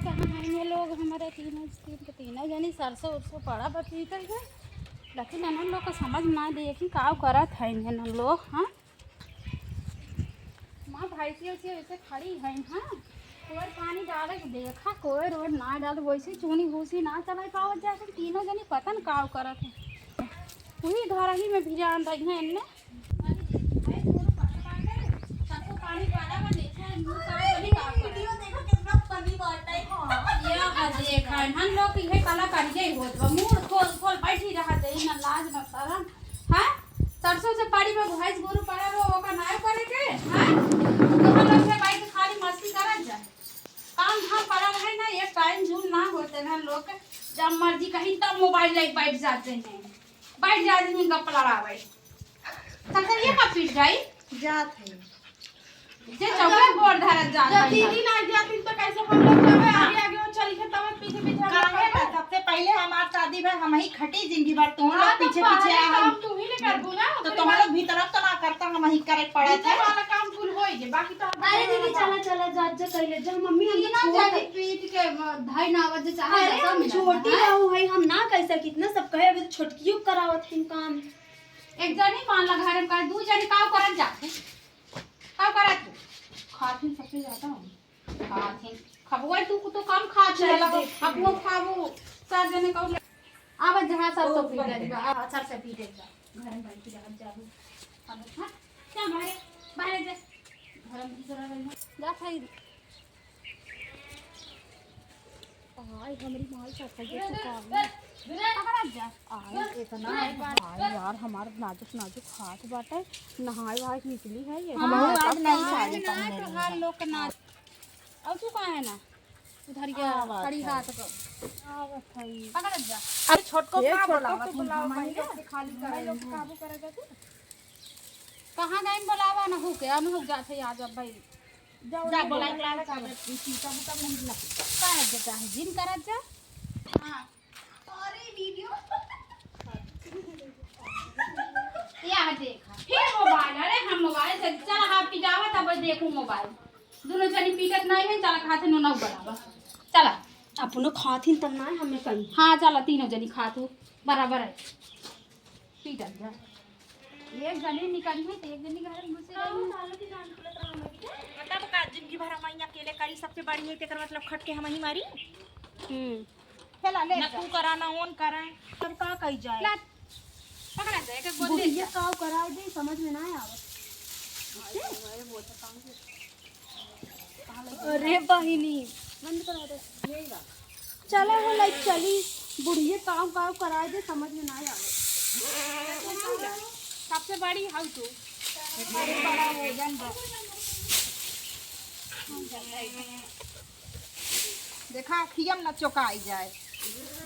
कहाँ हैं ये लोग हमारे तीनों जनी सरसों उरसों पड़ा बची है लेकिन हम लोग को समझ ना दे कि का करत है हम लोग। हाँ माँ भैंसी वैसी वैसे खड़ी है। हाँ कोई पानी डाले के देखा कोई रोड ना डाल वैसे चूनी भूसी ना चला पावत जाए तीनों जनी पता न का करत है वही घर ही में भिजा रही है इनने पानी वाला में देखा है मुंह का नहीं का वीडियो देखो कितना फनी बात है। हां ये देखा है हम लोग ये कला करिए होत बा मुंह खोल खोल बैठी रहा दे ना लाज ना शरम। हां सरसों से पानी में भैंस गोरू पड़ा रो ओका नाय करे के। हां तो हम लोग से बैठ के खाली मस्ती करत जा काम धाम पड़ा है ना ये टाइम झूल ना होते हैं लोग जब मर्जी कहीं तब मोबाइल लेके बैठ जाते हैं गप लड़ावे तब ये कब पीट जाई जात है जे चौका बोर धरत जा जब दीदी ना जाती तो कैसे हम लोग जावे आगे आगे वो चली के तब पीछे पीछे काहे ना सबसे पहले हमार शादी में हम ही खटी जिंदगी भर तुम लोग पीछे पीछे काम तू ही ने करबो ना तो तुम लोग भीतर तो ना करता हम ही करे पड़े थे वाला काम कुल होई जे बाकी तो अरे दीदी चला चला जा कइले जा मम्मी हम ना जाके पीट के धाई ना आवाज चाहे अरे हम छोटी बहू है हम ना कैसे कितना सब कहे अभी छोटकियो करावत हम काम एक जनी मान ला घर में कर दू जनी का करत जाते का करत खाथिन सबसे ज्यादा खाथिन खबवा तू तो कम खा चला अब वो खाबो चार जने का आवाज जहां सब तो पीट गई आ सर से पीटे जा घर में बैठ जा जाबू अब हां क्या बाहर बाहर जा घर में जरा रही जा खाई आई हमारी माल चाचा ये चुका इतना यार हमारा नाजुक नाजुक हाथ बाटे नहाए वहाए निकली है ये आज नहीं साड़ी पहने तो हर लोग के नाच अब तू कहाँ है ना उधर ये खड़ी हाथ को पकड़ जा अरे छोट को का बोलावा खाली कर लोग काबू करेगा तू कहाँ गए बोलावा ना हो के हम हो जाते आज अब भाई जा बोला क्लास का सीता बुता नहीं लग का है बेटा है जिन करत जा हां अरे वीडियो या देखा फिर मोबाइल अरे हम मोबाइल से चल हाथ पिटावा तब देखू मोबाइल दोनों जनी पीटत नहीं है चल खाते नो ना बराबर चला अपनो खाथिन तब ना हमें कहीं हाँ चला तीनों जनी खातू बराबर है पीटत जा एक जनी निकली है एक जनी घर में घुसे रही मतलब का जिंदगी भर हम अकेले करी सबसे बड़ी है तेकर मतलब खट के हम ही मारी चला ले ना तू करा ना ओन करा तब का कही जाए ला पकड़ा जा एक बोल दे बुढ़िया का करा दे समझ में ना आवत अरे बहिनी बंद करा दे चलो वो लाइक चली बुढ़िया काम काम करा दे समझ में ना आवत सबसे बड़ी हाउ तू बड़े बड़ा वजन बा देखा खियम न चौकाई जाए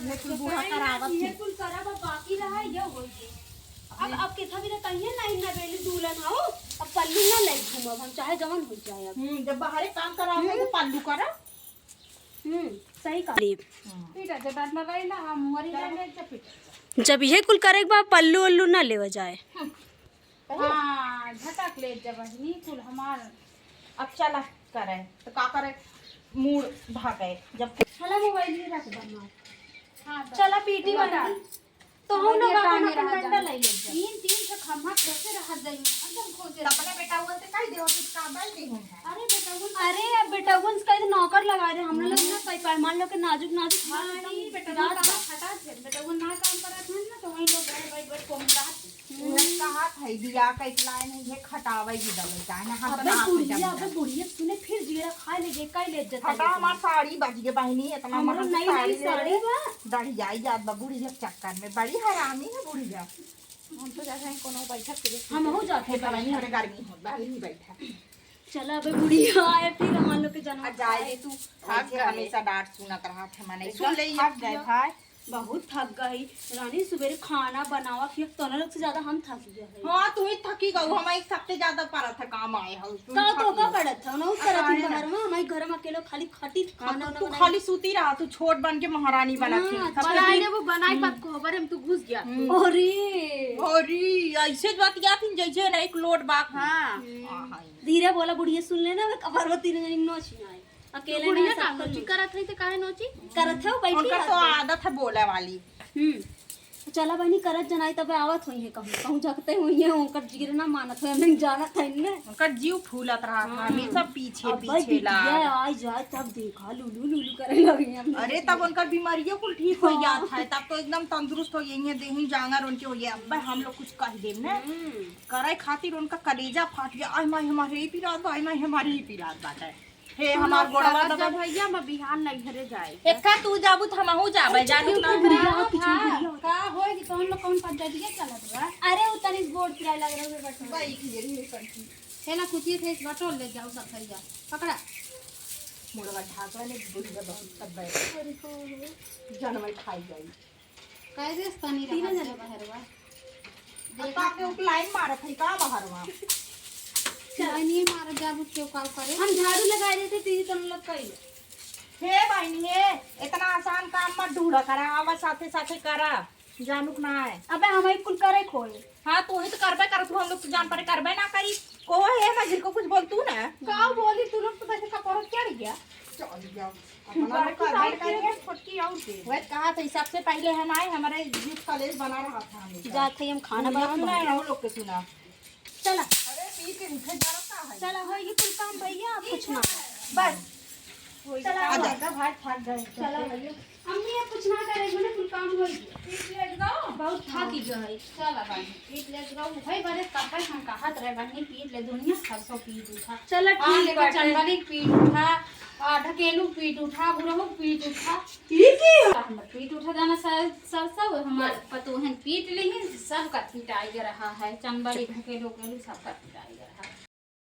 लेकिन बूढ़ा करावत ये कुल करब बाकी रहा ये होई अब केथा भी कहिए ना इन बेली दुल्हन आओ अब पल्लू ना ले घूमब हम चाहे जवन हो जाए अब जब बाहरे काम करावे तो पालू करा सही का पीटा जे बात में रही ना हम मरी जाने से पीटा जब ये कुल करे के बाद पल्लू उल्लू ना लेवा जाए हाँ झटक ले जबनी कुल हमार अब चला करे तो का करे मूड भागे जब चला मोबाइल ही रख दमा हाँ चला पीटी बना तो हम लोग अपना डंडा ले ले तीन तीन से खम्मा कैसे रह जाई एकदम खोजे अपने बेटा हुआ से कह दे कि का बाल दे हूं अरे बेटा वो अरे अब बेटा उन का नौकर लगा दे हम लोग ना पाई पाई मान लो के नाजुक नाजुक नहीं बेटा वो काम हटा दे बेटा वो ना काम करत है ना तो वही लोग बैठ बैठ कोमला कहा है दिया का लाइन है ये खटावे की दवाई का ना हम अबे बुढ़िया अबे बुढ़िया सुने फिर जीरा खा ले का ले इज्जत खटा हमार साड़ी बाजी के बहनी इतना हमरो महंगा नई नई साड़ी बा दाढ़ी जाई जात बा बुढ़ी के चक्कर में बड़ी हरामी है बुढ़ी जा हम तो जैसे कोनो बैठक के हम हो जाते पता नहीं हमारे गर्मी हो बाहर नहीं बैठा चला अबे बुढ़िया आए फिर हम लोग के जाना जाए रे तू ऐसे हमेशा डांट सुनत रहा था मैंने सुन ले थक गए भाई बहुत थक गई रानी सवेरे खाना बनावा फिर तोना लोग से ज्यादा हम थक गए हां तू ही थकी गऊ हम एक सबसे ज्यादा पारा था काम आए हो का तो का पड़त था ना करत ही बाहर में हमारे घर में अकेले खाली खटी खाना तू खाली सूती रहा तू छोट बन के महारानी बना थी बनाई ने वो बनाई पत को खबर हम तू घुस गया अरे ऐसे बात या थी जैसे ना एक लोड बाक हां धीरे बोला बुढ़िया सुन लेना कबर तीन जनी नो छिनाए अकेले बुढ़िया नहीं का सब कर नोची ली। करत है तो काहे नोची करत है वो बैठी उनका तो है। आदत है बोले वाली। चला बहनी करत जनाई तब आवत हुई है कहूँ कहूँ जगते हुई है उनका जीर ना मानत हुई हमने जानत है ने उनका जीव फूलत रहा था हमेशा पीछे अब भाई पीछे ला। बिटिया आई जाए तब देखा लुलू लुलू करे लगी हम। अरे तब उनका बीमारियों कुल ठीक हो जाता है, तब तो एकदम तंदुरुस्त हो गई है, देही जांगर उनके हो गया। अब हम लोग कुछ कह दे ना करे खातिर उनका कलेजा फाट गया। आई माई हमारे ही पिरात बा, आई माई हमारे ही पिरात बाटे। हे हमार गोड़वा दबा भैया मैं बिहान नहीं घरे जाए एक्का तू जाबू त हमहू जाबे जानी ना। का होई कि कौन लोग कौन पंचायतिया चलत बा। अरे उतनी बोर्ड किराए लग रहा है बट बाई की जरी है कंठी हेला कुचिए थे इस बटोल ले जाओ सब खरीदा पकड़ा मुड़वा ढाकला ने बुढ़ी का बहुत तब बैठ जनमई खाई जाई। कैसे तनी रहा चले बहरवा देखा के उप लाइन मारत है का बाहरवा। नहीं मार जाबू क्यों काल करे हम झाड़ू लगा रहे थे तीन तुम लोग कई हे बहनी हे इतना आसान काम मत ढूंढा करा, आवा साथे साथे करा जानूक ना है। अबे हमारी कुल करे खोए हाँ तू ही तो करबे कर, तू हम लोग तो जान पर करबे ना करी। को है मजिल को कुछ बोल तू ना का बोली तू लोग तो वैसे कपड़ा चढ़ गया चल जाओ अपना लोग करबे करिए। छोटकी और के वह कहा तो सबसे पहले हम आए, हमारे यूथ कॉलेज बना रहा था हम लोग। जाते ही हम खाना सुना बना है हम लोग के सुना। चला अरे पी के उठे डरता है। चला हो ये कुल काम भैया अब कुछ ना बस चला आ आ जा। जा भाग भाग गए चला भैया अम्मी अब कुछ ना करेंगे ना कुल काम हो गया पीट ले जाओ बहुत थाकी जो है चल बानी पीट ले जाओ भाई बड़े कपड़े हम कहत रहे बनी पीट ले दुनिया सब पीट उठा चला आ ठीक लेकर बाटे चंदली पीट उठा ढकेलू पीट उठा बुढ़ऊ पीट उठा हमर पीट उठा जाना सब हमार पतोहन पीट ली सब का पिटाई रहा है चंबली ढकेलू केलू सब का पिटाई रहा है।